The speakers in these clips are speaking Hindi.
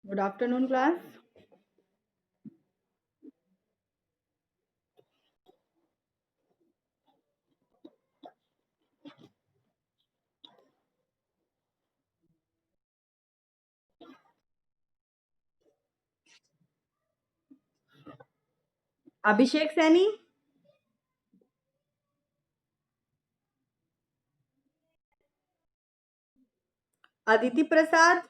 Good afternoon, class. Abhishek Saini, Aditi Prasad,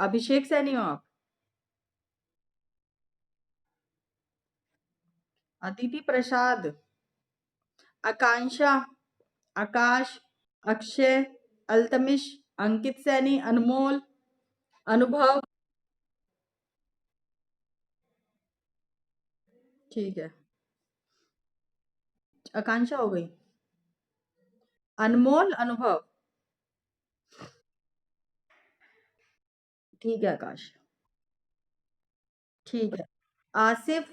अभिषेक सैनी हो आप? अदिति प्रसाद, आकांक्षा, आकाश, अक्षय, अल्तमिश, अंकित सैनी, अनमोल, अनुभव। ठीक है, आकांक्षा हो गई। अनमोल, अनुभव। ठीक है आकाश। ठीक है। आसिफ,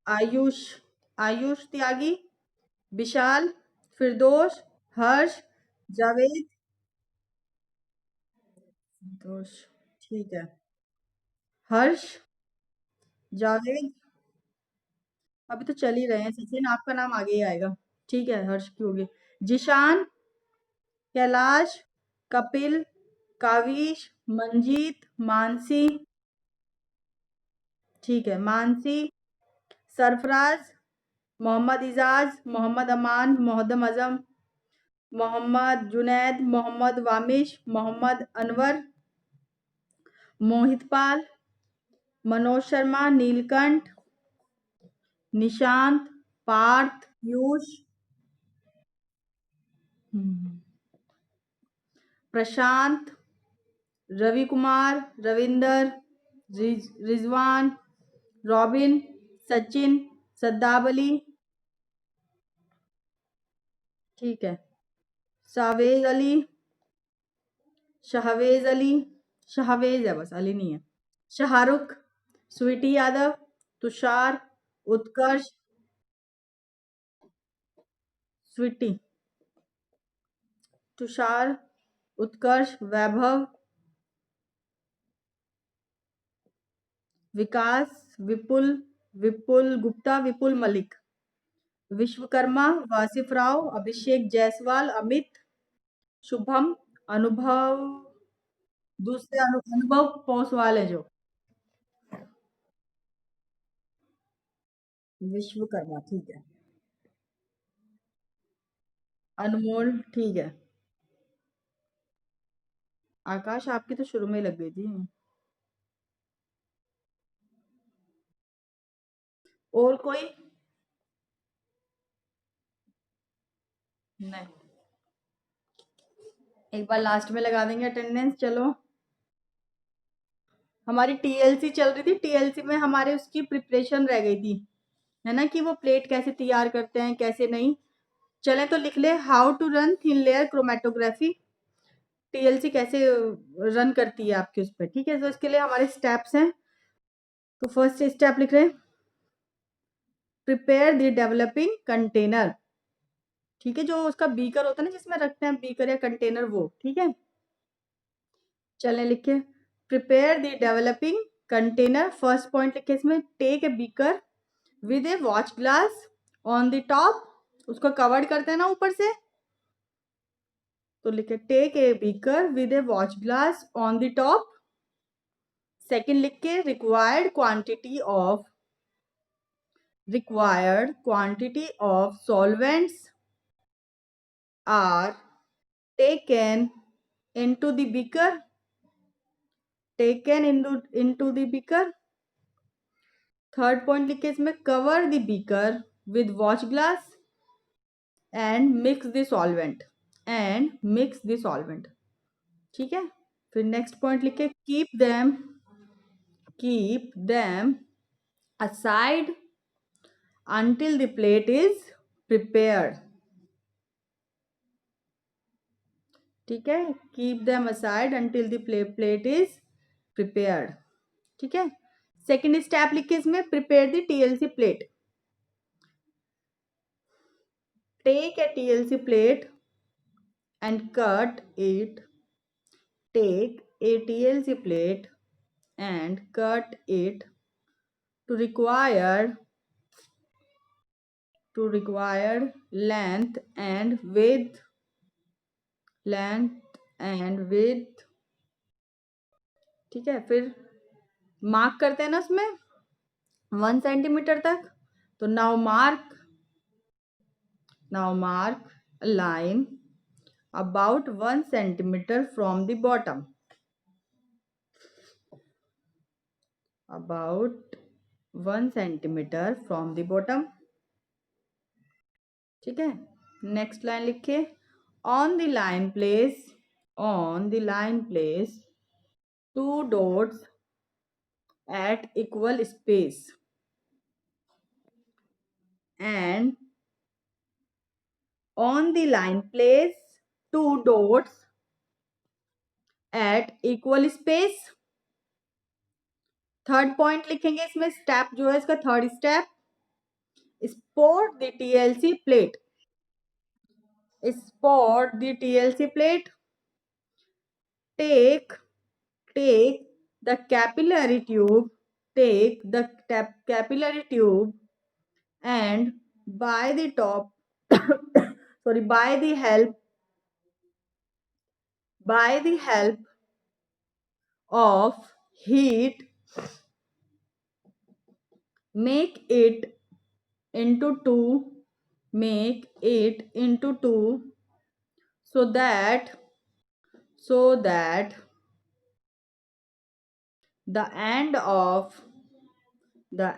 आयुष, आयुष त्यागी, विशाल, फिरदोष, हर्ष, जावेद, दोष। ठीक है। हर्ष, जावेद, अभी तो चल ही रहे हैं। सचिन, आपका नाम आगे ही आएगा। ठीक है, हर्ष की होगी। जिशान, कैलाश, कपिल, काविश, मंजीत, मानसी। ठीक है, मानसी, सरफराज, मोहम्मद इजाज, मोहम्मद अमान, मोहम्मद अजम, मोहम्मद जुनैद, मोहम्मद वामिश, मोहम्मद अनवर, मोहितपाल, मनोज शर्मा, नीलकंठ, निशांत, पार्थ, पीयूष, प्रशांत, रवि कुमार, रविंदर, रिजवान, रॉबिन, सचिन, सद्दाब अली। ठीक है। सावेज अली, शाहवेज अली, शाहवेज है बस, अली नहीं है। शाहरुख, स्वीटी यादव, तुषार, उत्कर्ष, स्वीटी, तुषार, उत्कर्ष, वैभव, विकास, विपुल, विपुल गुप्ता, विपुल मलिक, विश्वकर्मा, वासिफ राव, अभिषेक जायसवाल, अमित, शुभम, अनुभव, दूसरे अनुभव पोसवाल है जो। विश्वकर्मा। ठीक है। अनमोल। ठीक है। आकाश, आपकी तो शुरू में ही लग गई थी। और कोई? नहीं। एक बार लास्ट में लगा देंगे अटेंडेंस। चलो, हमारी टीएलसी चल रही थी। टीएलसी में हमारे उसकी प्रिपरेशन रह गई थी, है ना, कि वो प्लेट कैसे तैयार करते हैं, कैसे नहीं। चले तो लिख ले, how to run thin layer chromatography. TLC कैसे रन करती है आपके उस पर। ठीक है, तो इसके लिए हमारे स्टेप्स हैं। तो फर्स्ट स्टेप लिख रहे हैं, प्रिपेयर द डेवलपिंग कंटेनर। ठीक है, जो उसका बीकर होता है ना, जिसमें रखते हैं बीकर या कंटेनर, वो। ठीक है, चलें लिखे, prepare the developing container. First point लिखे इसमें, take a beaker with a watch glass on the top. उसको कवर्ड करते हैं ना ऊपर से, तो लिखे take a beaker with a watch glass on the top. Second लिख के, required quantity of solvents are taken into the beaker, the beaker. Third point लिखे इसमें, cover the beaker with watch glass and mix the solvent, ठीक है। फिर नेक्स्ट पॉइंट लिखे, keep them aside until the plate is prepared। ठीक है, keep them aside until the plate is prepared. ठीक है। सेकेंड स्टेप लिख के इसमें, prepare the TLC plate. Take a TLC plate and cut it take a TLC plate and cut it to required length and width। ठीक है, फिर मार्क करते हैं ना उसमें 1 सेंटीमीटर तक। तो now mark a line about 1 centimeter from the bottom, about 1 centimeter from the bottom। ठीक है, नेक्स्ट लाइन लिखिए, on the line place 2 dots at equal space and on the line place 2 dots at equal space। Third point लिखेंगे इसमें, स्टेप जो है इसका third step, spot the TLC plate। spot the TLC plate, take the capillary tube, and by the top sorry, by the help of heat, make it into two so that the end of the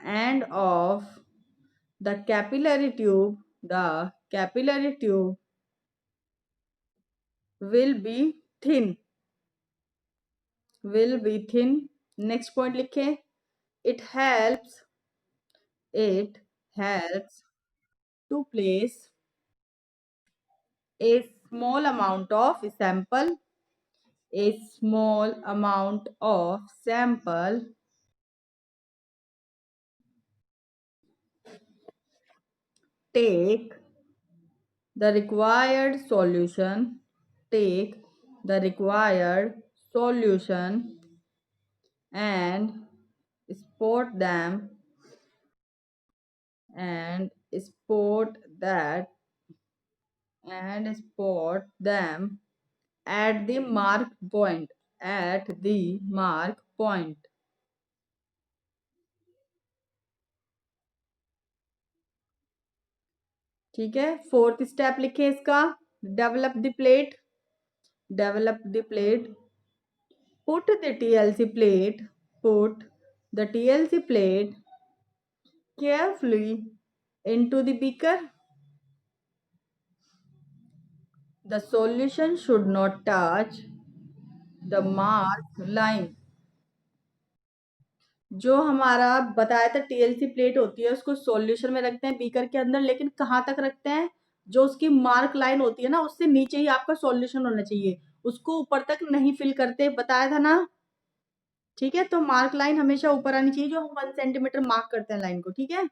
capillary tube will be thin। Next point लिखे, it helps to place a small amount of sample take the required solution and spot them at the mark point ठीक है, फोर्थ स्टेप लिखे इसका, develop the plate put the TLC plate carefully into the beaker। the solution should not touch the mark line। जो हमारा बताया था TLC प्लेट होती है उसको सॉल्यूशन में रखते हैं बीकर के अंदर, लेकिन कहाँ तक रखते हैं, जो उसकी मार्क लाइन होती है ना उससे नीचे ही आपका सॉल्यूशन होना चाहिए, उसको ऊपर तक नहीं फिल करते, बताया था ना। ठीक है, तो मार्क लाइन हमेशा ऊपर आनी चाहिए, जो हम 1 सेंटीमीटर मार्क करते हैं लाइन को। ठीक है,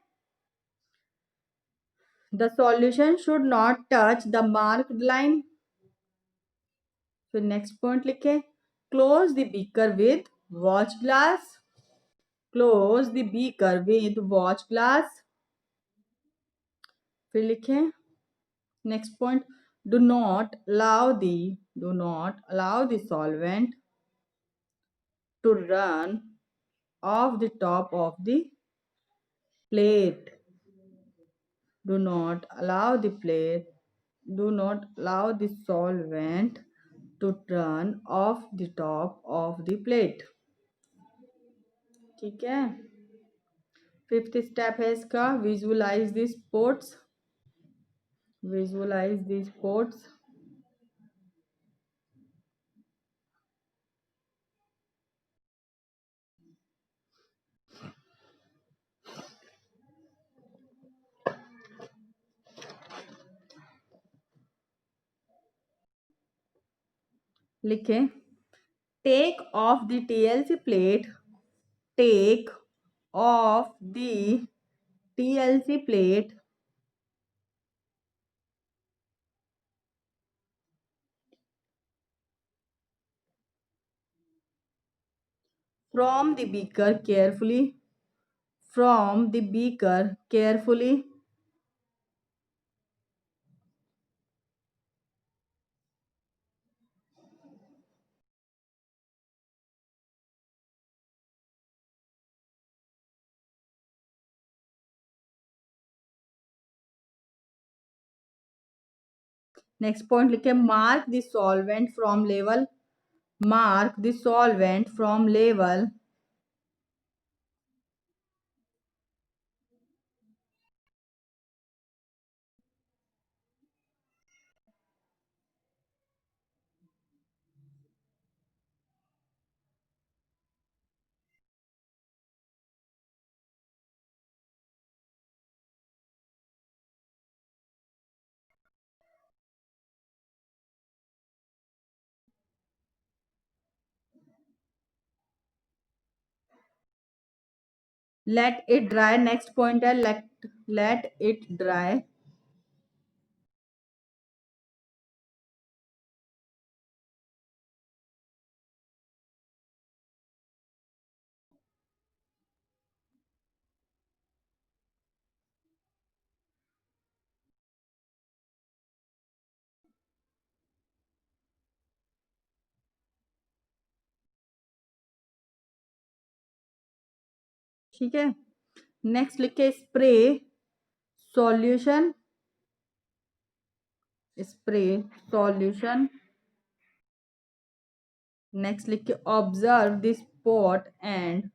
the solution should not touch the marked line. फिर नेक्स्ट पॉइंट लिखे, close the beaker with watch glass. फिर लिखे next point, do not allow the solvent to run off the top of the plate. do not allow the solvent to run off the top of the plate। ठीक है, फिफ्थ स्टेप है इसका, विजुअलाइज दी स्पोर्ट्स। लिखे, take off the TLC plate from the beaker carefully, from the beaker carefully. Next point लिखे mark the solvent front level, mark the solvent front level. Let it dry, next point है लेट इट ड्राई। ठीक है, नेक्स्ट लिखे spray solution, spray solution. Next लिखे observe the spot and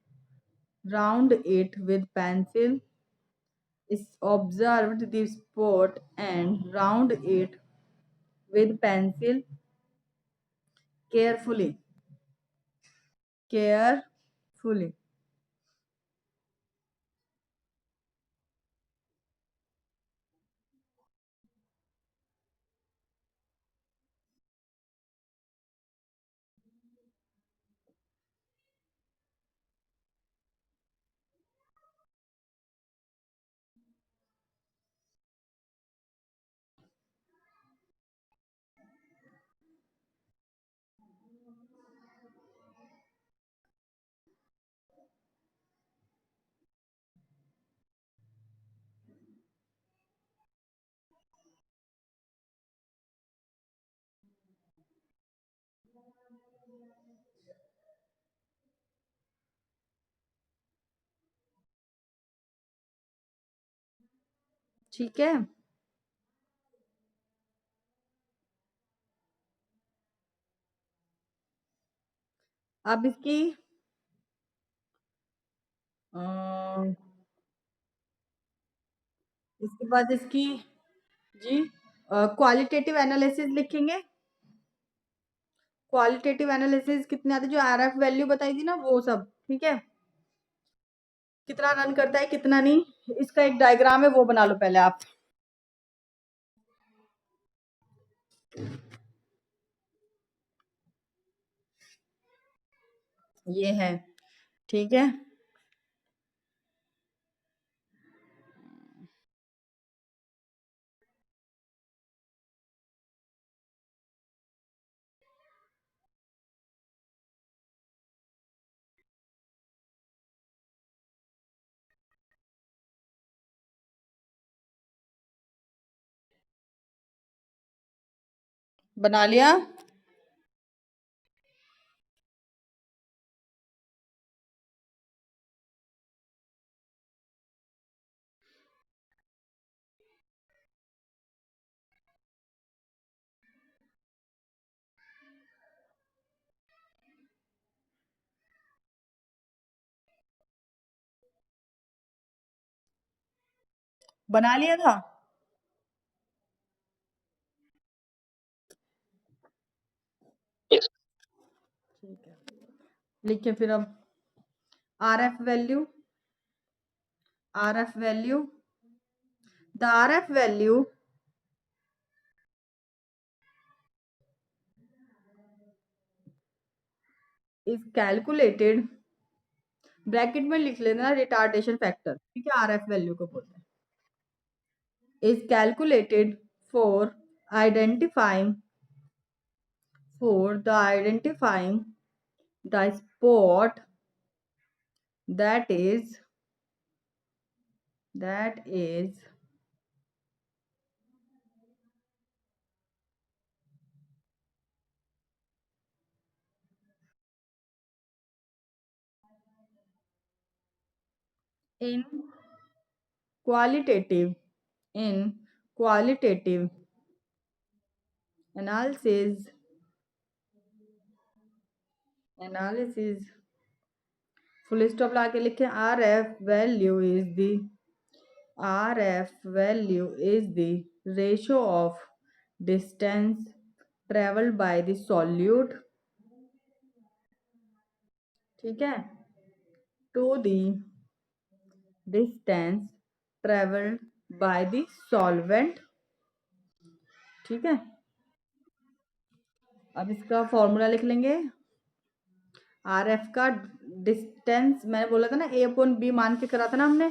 round it with pencil, is observed the spot and round it with pencil carefully, carefully। ठीक है, अब इसकी इसके बाद इसकी जी क्वालिटेटिव एनालिसिस लिखेंगे। क्वालिटेटिव एनालिसिस कितने आते, जो आरएफ वैल्यू बताई थी ना वो सब, ठीक है, कितना रन करता है कितना नहीं, इसका एक डायग्राम है वो बना लो पहले आप। ये है, ठीक है, बना लिया। बना लिया था, ठीक है, लिखिए फिर अब RF value, RF value, the RF value is calculated, bracket में लिख लेना रिटार्डेशन फैक्टर, ठीक है, RF वैल्यू को बोलते हैं, is calculated for identifying, for the identifying the spot that is in qualitative in qualitative analysis full stop लगा के लिखे RF value is the ratio of distance traveled by the solute, ठीक है, to the distance traveled by the solvent, ठीक है। अब इसका फॉर्मूला लिख लेंगे। RF का डिस्टेंस मैंने बोला था ना A/B मान के करा था ना हमने,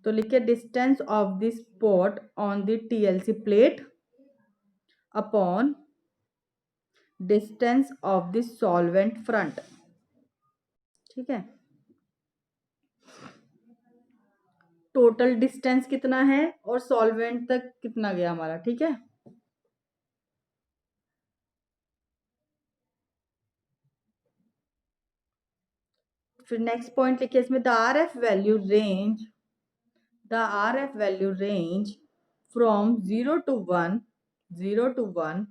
तो लिखिए distance of the spot on the TLC plate upon distance of the solvent front, ठीक है। टोटल डिस्टेंस कितना है और सॉल्वेंट तक कितना गया हमारा, ठीक है। फिर नेक्स्ट पॉइंट लिखिए इसमें the RF value range from 0 to 1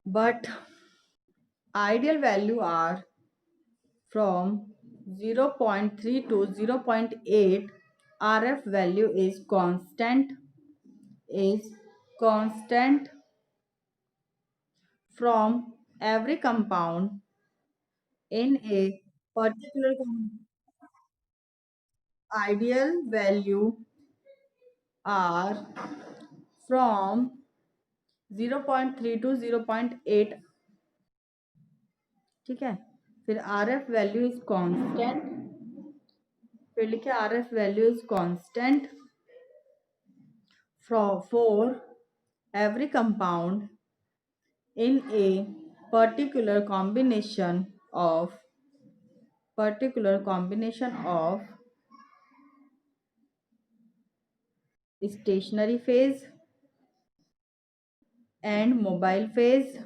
but ideal value are from 0.3 to 0.8. RF value is constant from every compound in a particular ideal value are from 0.3 to 0.8, ठीक है। फिर RF वैल्यू इज कांस्टेंट, फिर लिखे RF value is constant for every compound in a particular combination of stationary phase and mobile phase,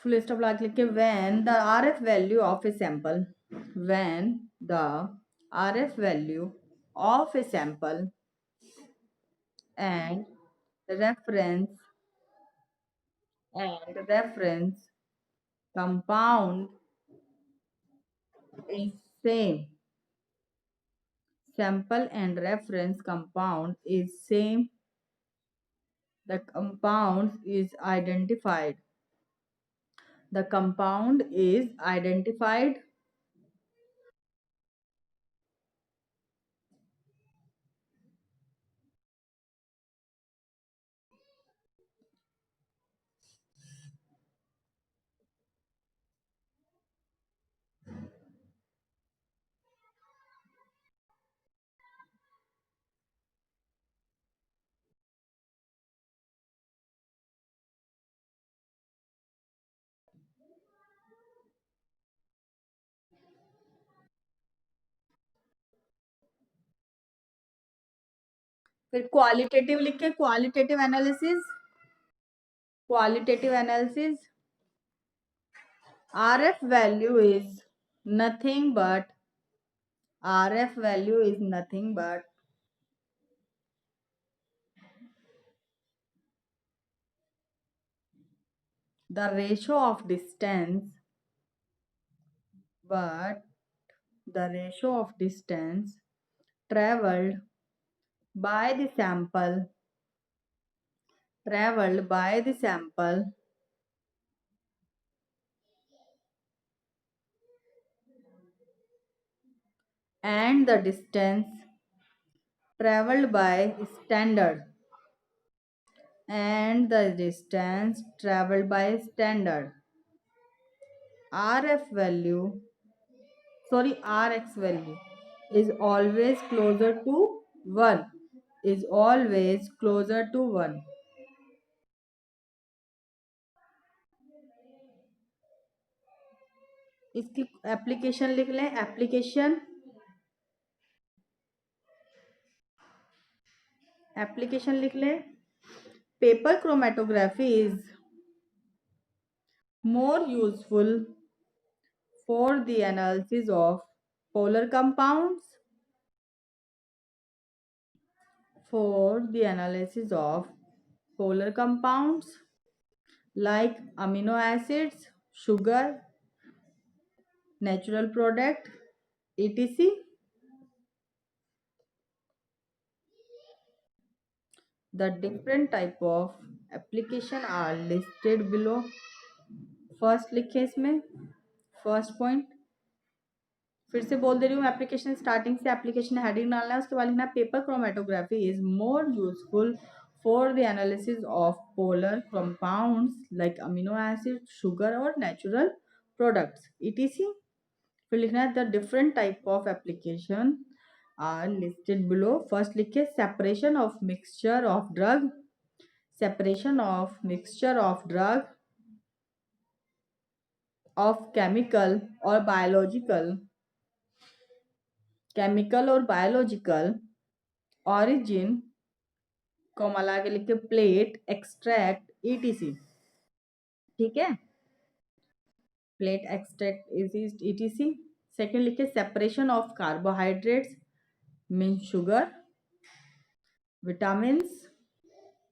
full stop log लिख के when the RF value of a sample and reference compound is same, sample and reference compound is same, the compound is identified फिर क्वालिटेटिव लिख के qualitative analysis RF value is nothing but RF value is nothing but the ratio of distance, but the ratio of distance traveled by the sample traveled by the sample and the distance traveled by standard and the distance traveled by standard. RF value, sorry, Rx value is always closer to 1, is always closer to 1. इसकी एप्लीकेशन लिख लें, एप्लीकेशन लिख लें. Paper chromatography is more useful for the analysis of polar compounds, for the analysis of polar compounds like amino acids, sugar, natural product, etc. The different type of application are listed below. First लिखे इसमें, फर्स्ट पॉइंट फिर से बोल दे रही हूँ. एप्लीकेशन स्टार्टिंग से एप्लीकेशन हेडिंग डालना है, उसके बाद लिखना paper chromatography is more useful for the analysis of polar compounds like amino acid, sugar और नेचुरल प्रोडक्ट्स ईटीसी. फिर लिखना है the different type of application are listed below. First लिखे separation of mixture of drug, separation of mixture of drug of chemical or biological origin, comma लगा लिख के प्लेट, एक्सट्रैक्ट ईटीसी. ठीक है, प्लेट, एक्सट्रैक्ट ईटीसी. सेकेंड लिखे separation of carbohydrates mean sugar, vitamins,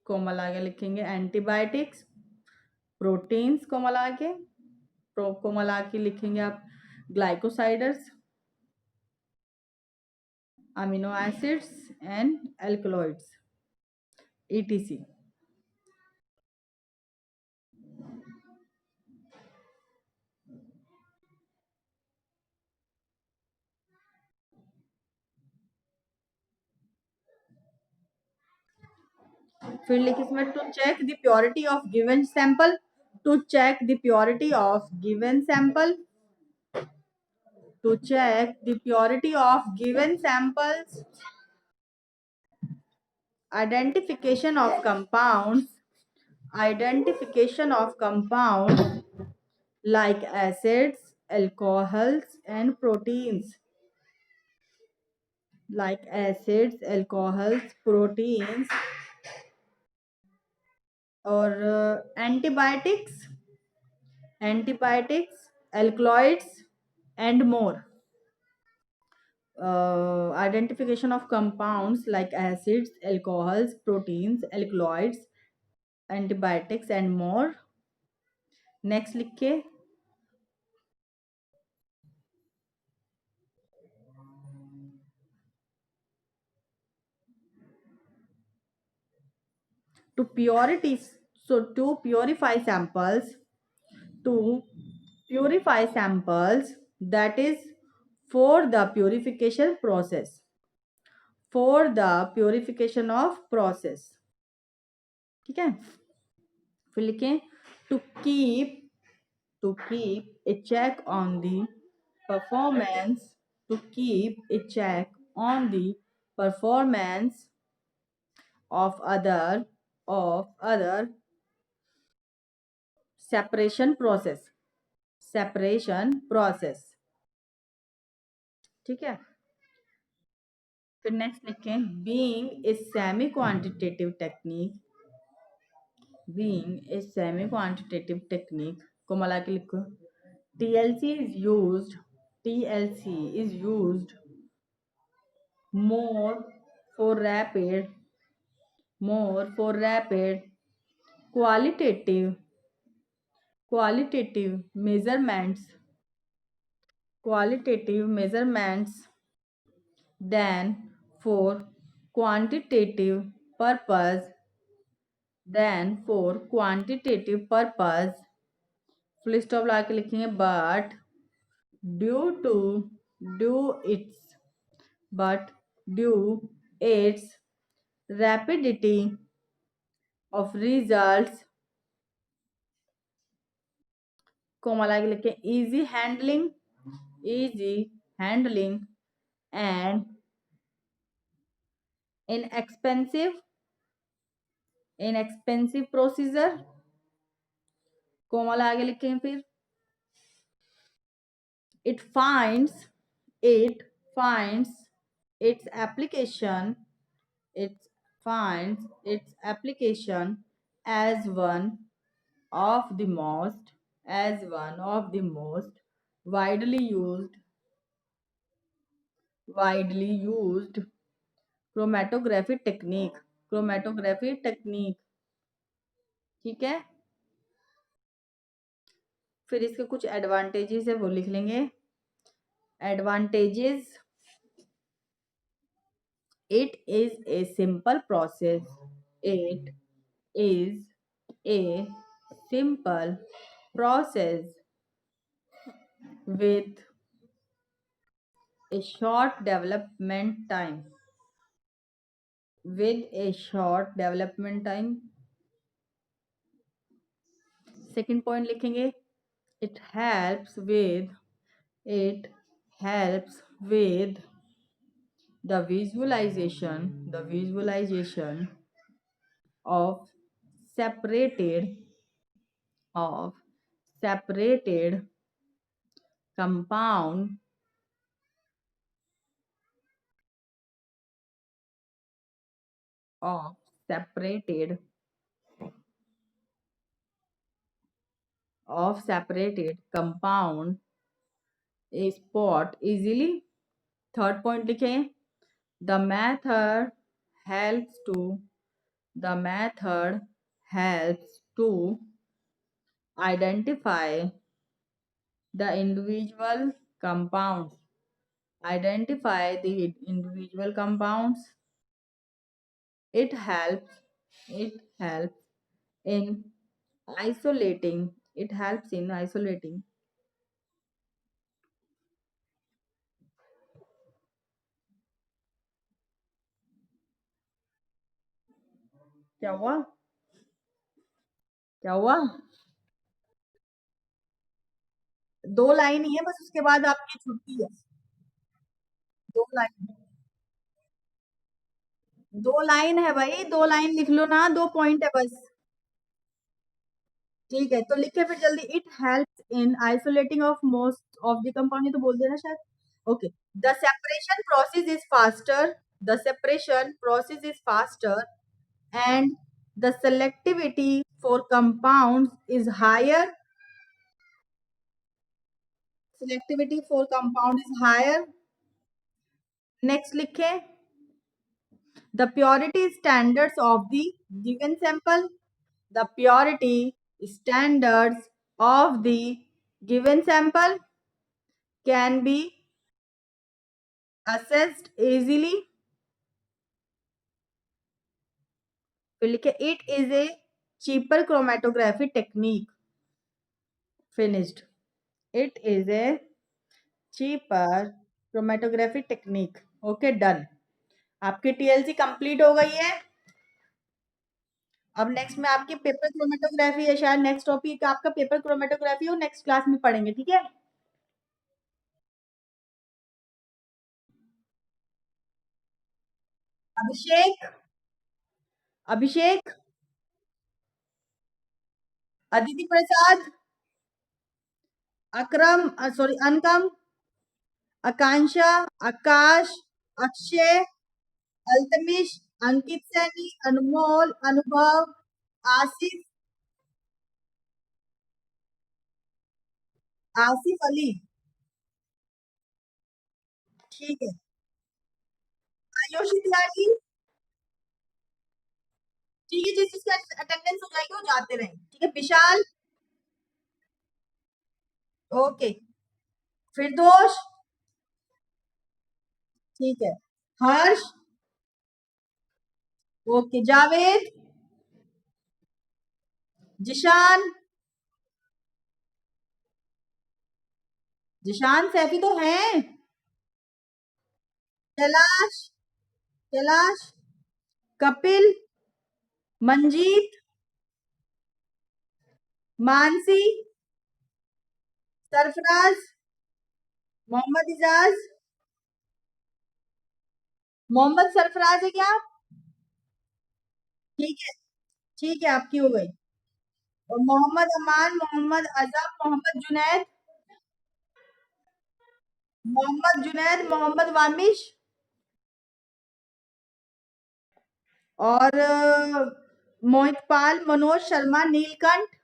comma लगा लिखेंगे एंटीबायोटिक्स, प्रोटीन्स, कॉमा लगा के कॉमा लगा के लिखेंगे आप glycosides, amino acids and alkaloids etc. फिर लिख इसमें to check the purity of given sample, to check the purity of given sample, to check the purity of given samples, identification of compounds, identification of compounds like acids, alcohols and proteins, like acids, alcohols, proteins और antibiotics, alkaloids and more. Identification of compounds like acids, alcohols, proteins, alkaloids, antibiotics and more. Next लिखिए to purity. So to purify samples, that is for the purification process, for the purification of process. ठीक है, फिर लिखें to keep a check on the performance, to keep a check on the performance of other separation process, ठीक है. फिर नेक्स्ट लिखें being a semi quantitative technique को मिला के लिखो TLC is used. TLC is used more for rapid, more for rapid qualitative, qualitative measurements, qualitative measurements than for quantitative purpose, than for quantitative purpose. Full stop लगा के लिखेंगे but due to due its but due its rapidity of results, comma lage लिखे easy handling and inexpensive procedure, comma lage लिखें फिर it finds it finds its application, it finds its application as one of the most, as one of the most widely used chromatography technique, chromatography technique. ठीक है, फिर इसके कुछ एडवांटेजेस है वो लिख लेंगे. Advantages, it is a simple process, it is a simple process with a short development time, with a short development time. Second point लिखेंगे it helps with, it helps with the visualization of separated, of separated compound, of separated, of separated compound a spot easily. Third point लिखें the method helps to, the method helps to identify the individual compounds, identify the individual compounds. It helps, it helps in isolating, it helps in isolating क्या हुआ, क्या हुआ, दो लाइन ही है बस, उसके बाद आपकी छुट्टी है. दो लाइन, दो लाइन है भाई, दो लाइन लिख लो ना, दो पॉइंट है बस. ठीक है, तो लिखे फिर जल्दी. It helps in isolating of most of the compound, ये तो बोल देना शायद. Okay, the separation process is faster, the separation process is faster and the selectivity for compounds is higher, selectivity for compound is higher. Next लिखे the purity standards of the given sample, the purity standards of the given sample can be assessed easily. फिर लिखे it is a cheaper chromatography technique. Finished. It is a cheaper chromatography technique. Okay, done. आपकी टीएलसी कंप्लीट हो गई है. अब नेक्स्ट में आपकी पेपर क्रोमेटोग्राफी है, शायद नेक्स्ट टॉपिक आपका पेपर क्रोमेटोग्राफी हो, नेक्स्ट क्लास में पढ़ेंगे. ठीक है, अभिषेक, अभिषेक, अदिति प्रसाद, अक्रम, सॉरी अनकम, आकांक्षा, आकाश, अक्षय, अल्तमिश, अंकित सैनी, अनमोल, अनुभव, आसिफ, आसिफ अली। ठीक है। आयुषी तिवारी। ठीक है, जिस जिसका अटेंडेंस हो जाएगी वो जाते रहें। ठीक है, विशाल। ओके। फिरदोष। ठीक है। हर्ष। ओके। जावेद। जिशान। जिशान सैफी तो हैं। कैलाश। कैलाश। कपिल। मंजीत। मानसी। सरफराज। मोहम्मद इजाज। मोहम्मद सरफराज है क्या? ठीक है। ठीक है, आपकी हो गई। और मोहम्मद अमान, मोहम्मद अजम, मोहम्मद जुनैद। मोहम्मद जुनैद, मोहम्मद वामिश। और मोहित पाल, मनोज शर्मा, नीलकंठ।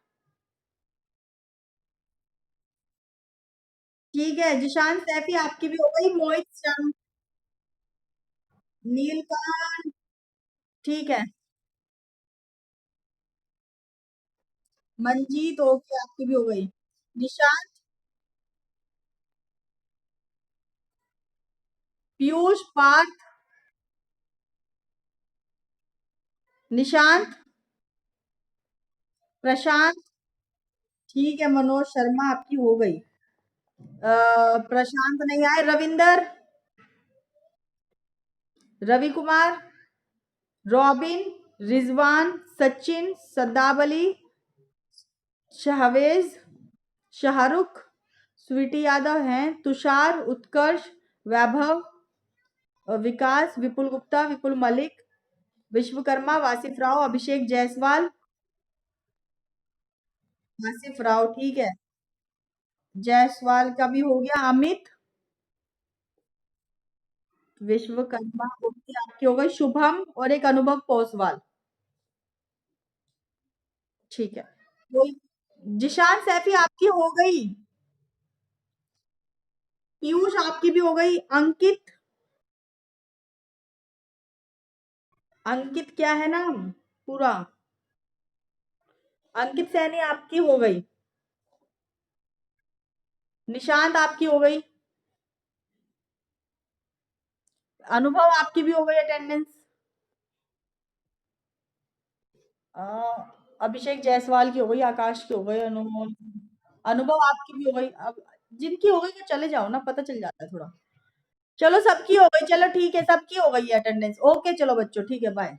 ठीक है, जिशान सैफी आपकी भी हो गई। मोहित शर्मा। नीलकंठ। ठीक है। मंजीत ओके, आपकी भी हो गई। निशांत। पीयूष, पार्थ। निशांत। प्रशांत। ठीक है, मनोज शर्मा आपकी हो गई। प्रशांत नहीं आए। रविंदर। रवि कुमार। रॉबिन। रिजवान। सचिन। सद्दाब अली। शाहवेज। शाहरुख। स्वीटी यादव हैं। तुषार। उत्कर्ष। वैभव। विकास। विपुल गुप्ता। विपुल मलिक। विश्वकर्मा। वासिफ राव। अभिषेक जायसवाल। वासिफ राव ठीक है। जायसवाल का भी हो गया। अमित। विश्वकर्मा ओके, आपकी हो गई। शुभम और एक अनुभव पोसवाल। ठीक है। कोई। जिशान सैफी आपकी हो गई। पीयूष आपकी भी हो गई। अंकित। अंकित क्या है नाम पूरा? अंकित सैनी आपकी हो गई। निशांत आपकी हो गई। अनुभव आपकी भी हो गई अटेंडेंस। अभिषेक जायसवाल की हो गई। आकाश की हो गई। अनुभव। अनुभव आपकी भी हो गई। अब जिनकी हो गई वो चले जाओ ना, पता चल जाता है थोड़ा। चलो सबकी हो गई। चलो ठीक है, सबकी हो गई अटेंडेंस। ओके चलो बच्चों, ठीक है, बाय।